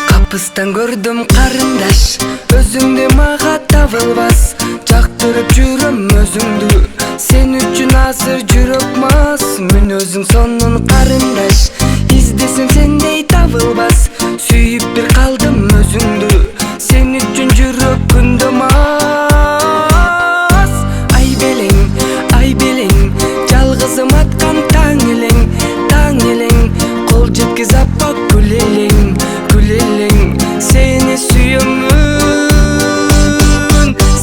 Kapıstan gördüm karındaş, özüңdü mağa табылбас. Жактырып жүрөm өзүңдү, sen үчүн азыр жүрөк мас. Мен өзүң сонун карындаш, издесем сендей табылбас. Сүйүп бир калдым өзүңдү, sen үчүн жүрөк күндө мас. Ай белең, жалгызым аткан таң элең, кол жеткиз аппак гүл элең, seni suyummun,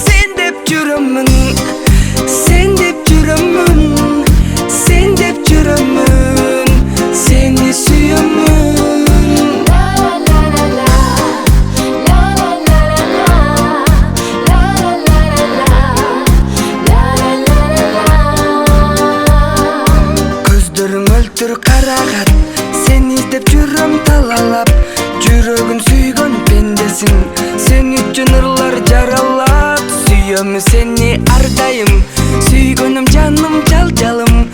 sen dep жүрөмүн, seni suyummun. Көздөрүң өлтүр карагат, seni издеп жүрөм талалап. Жүрөгүн сүйгөн пендесиң, sen үчүн ырлар жаралат. Сүйөм сени ар дайым, сүйгөнүм жаным жалжалым.